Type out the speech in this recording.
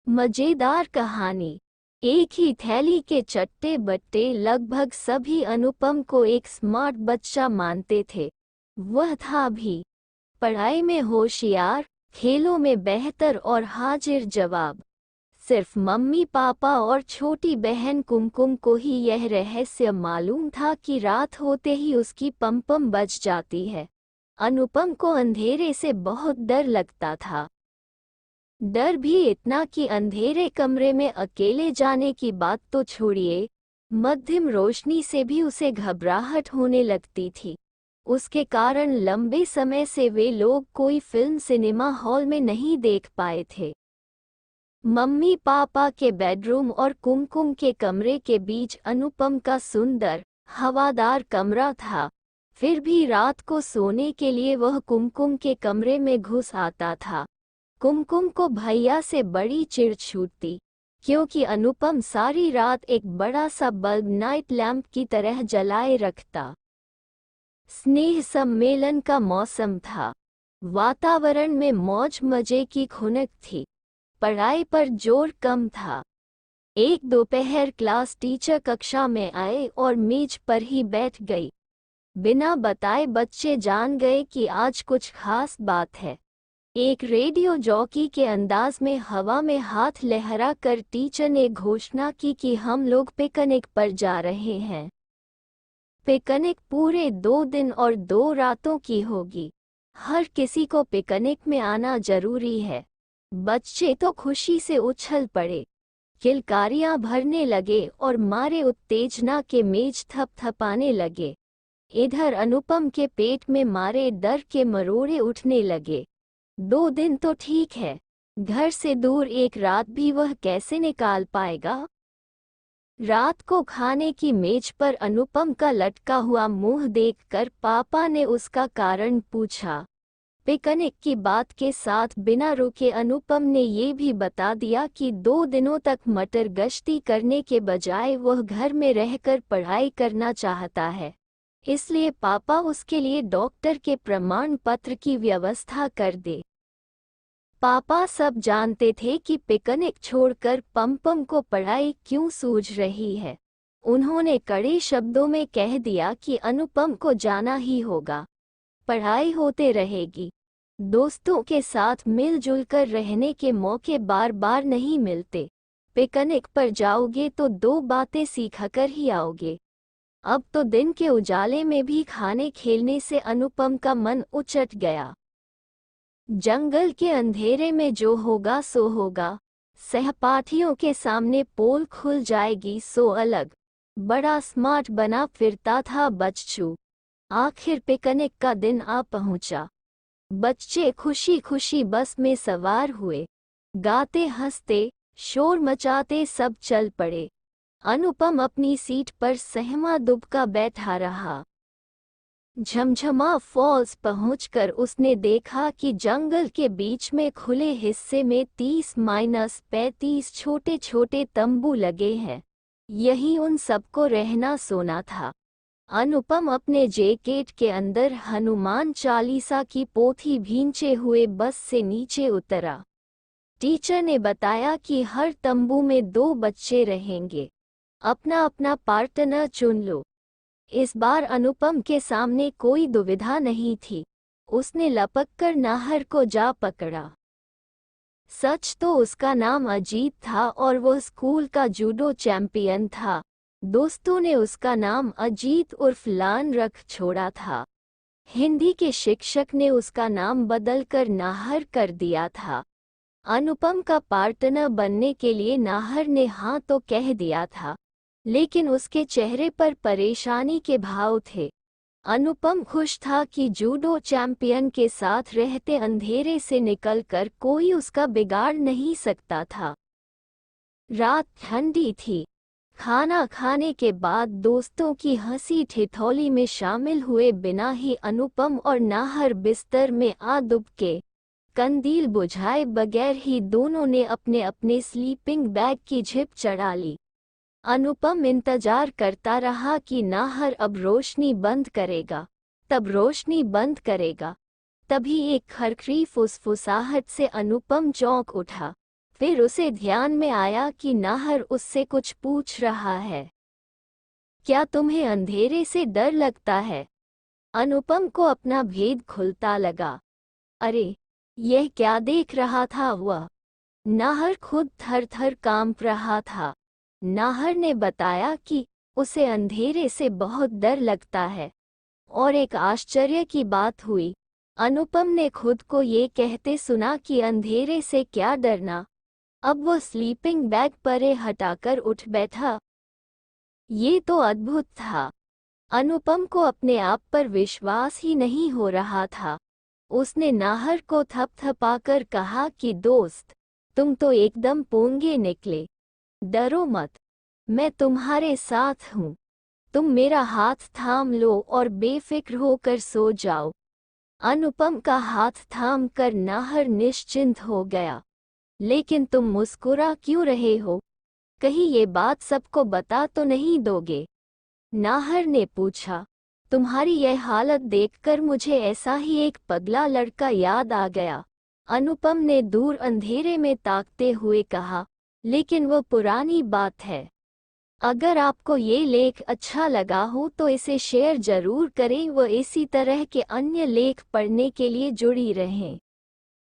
मजेदार कहानी। एक ही थैली के चट्टे बट्टे लगभग सभी अनुपम को एक स्मार्ट बच्चा मानते थे। वह था भी पढ़ाई में होशियार, खेलों में बेहतर और हाजिर जवाब। सिर्फ मम्मी पापा और छोटी बहन कुमकुम को ही यह रहस्य मालूम था कि रात होते ही उसकी पम बज जाती है। अनुपम को अंधेरे से बहुत डर लगता था। डर भी इतना कि अंधेरे कमरे में अकेले जाने की बात तो छोड़िए, मध्यम रोशनी से भी उसे घबराहट होने लगती थी। उसके कारण लंबे समय से वे लोग कोई फिल्म सिनेमा हॉल में नहीं देख पाए थे। मम्मी पापा के बेडरूम और कुमकुम के कमरे के बीच अनुपम का सुंदर हवादार कमरा था। फिर भी रात को सोने के लिए वह कुमकुम के कमरे में घुस आता था। कुमकुम को भैया से बड़ी चिढ़ छूटती, क्योंकि अनुपम सारी रात एक बड़ा सा बल्ब नाइट लैंप की तरह जलाए रखता। स्नेह सम्मेलन का मौसम था। वातावरण में मौज मजे की खुनक थी। पढ़ाई पर जोर कम था। एक दोपहर क्लास टीचर कक्षा में आए और मेज पर ही बैठ गई। बिना बताए बच्चे जान गए कि आज कुछ खास बात है। एक रेडियो जॉकी के अंदाज में हवा में हाथ लहरा कर टीचर ने घोषणा की कि हम लोग पिकनिक पर जा रहे हैं। पिकनिक पूरे 2 दिन और 2 रातों की होगी। हर किसी को पिकनिक में आना जरूरी है। बच्चे तो खुशी से उछल पड़े, किलकारियां भरने लगे और मारे उत्तेजना के मेज थपथपाने लगे। इधर अनुपम के पेट में मारे डर के मरोड़े उठने लगे। 2 दिन तो ठीक है, घर से दूर एक रात भी वह कैसे निकाल पाएगा। रात को खाने की मेज पर अनुपम का लटका हुआ मुंह देखकर पापा ने उसका कारण पूछा। पिकनिक की बात के साथ बिना रुके अनुपम ने ये भी बता दिया कि 2 दिनों तक मटर गश्ती करने के बजाय वह घर में रहकर पढ़ाई करना चाहता है। इसलिए पापा उसके लिए डॉक्टर के प्रमाण पत्र की व्यवस्था कर दे। पापा सब जानते थे कि पिकनिक छोड़कर पम को पढ़ाई क्यों सूझ रही है। उन्होंने कड़े शब्दों में कह दिया कि अनुपम को जाना ही होगा। पढ़ाई होते रहेगी। दोस्तों के साथ मिलजुल कर रहने के मौके बार बार नहीं मिलते। पिकनिक पर जाओगे तो 2 बातें सीखकर ही आओगे। अब तो दिन के उजाले में भी खाने खेलने से अनुपम का मन उचट गया। जंगल के अंधेरे में जो होगा सो होगा। सहपाठियों के सामने पोल खुल जाएगी सो अलग। बड़ा स्मार्ट बना फिरता था बच्चू। आखिर पिकनिक का दिन आ पहुंचा। बच्चे खुशी खुशी बस में सवार हुए। गाते हंसते शोर मचाते सब चल पड़े। अनुपम अपनी सीट पर सहमा दुबका बैठा रहा। झमझमा फॉल्स पहुंचकर उसने देखा कि जंगल के बीच में खुले हिस्से में 30-35 छोटे छोटे तंबू लगे हैं। यही उन सबको रहना सोना था। अनुपम अपने जैकेट के अंदर हनुमान चालीसा की पोथी भींचे हुए बस से नीचे उतरा। टीचर ने बताया कि हर तंबू में 2 बच्चे रहेंगे। अपना अपना पार्टनर चुन लो। इस बार अनुपम के सामने कोई दुविधा नहीं थी। उसने लपक कर नाहर को जा पकड़ा। सच तो उसका नाम अजीत था और वह स्कूल का जूडो चैंपियन था। दोस्तों ने उसका नाम अजीत उर्फ लान रख छोड़ा था। हिंदी के शिक्षक ने उसका नाम बदलकर नाहर कर दिया था। अनुपम का पार्टनर बनने के लिए नाहर ने हाँ तो कह दिया था, लेकिन उसके चेहरे पर परेशानी के भाव थे। अनुपम खुश था कि जूडो चैंपियन के साथ रहते अंधेरे से निकलकर कोई उसका बिगाड़ नहीं सकता था। रात ठंडी थी। खाना खाने के बाद दोस्तों की हंसी ठिठोली में शामिल हुए बिना ही अनुपम और नाहर बिस्तर में आ दुबके। कंदील बुझाए बगैर ही दोनों ने अपने अपने स्लीपिंग बैग की झिप चढ़ा ली। अनुपम इंतजार करता रहा कि नाहर अब रोशनी बंद करेगा, तब रोशनी बंद करेगा। तभी एक खरखरी फुसफुसाहट से अनुपम चौंक उठा। फिर उसे ध्यान में आया कि नाहर उससे कुछ पूछ रहा है। क्या तुम्हें अंधेरे से डर लगता है? अनुपम को अपना भेद खुलता लगा। अरे, यह क्या देख रहा था वह? नाहर खुद थर थर कांप रहा था। नाहर ने बताया कि उसे अंधेरे से बहुत डर लगता है। और एक आश्चर्य की बात हुई, अनुपम ने खुद को ये कहते सुना कि अंधेरे से क्या डरना। अब वो स्लीपिंग बैग परे हटाकर उठ बैठा। ये तो अद्भुत था। अनुपम को अपने आप पर विश्वास ही नहीं हो रहा था। उसने नाहर को थपथपाकर कहा कि दोस्त, तुम तो एकदम पोंगे निकले। डरो मत, मैं तुम्हारे साथ हूँ। तुम मेरा हाथ थाम लो और बेफिक्र होकर सो जाओ। अनुपम का हाथ थाम कर नाहर निश्चिंत हो गया। लेकिन तुम मुस्कुरा क्यों रहे हो? कहीं ये बात सबको बता तो नहीं दोगे? नाहर ने पूछा। तुम्हारी यह हालत देखकर मुझे ऐसा ही एक पगला लड़का याद आ गया, अनुपम ने दूर अंधेरे में ताकते हुए कहा। लेकिन वो पुरानी बात है। अगर आपको ये लेख अच्छा लगा हो तो इसे शेयर जरूर करें व इसी तरह के अन्य लेख पढ़ने के लिए जुड़ी रहें।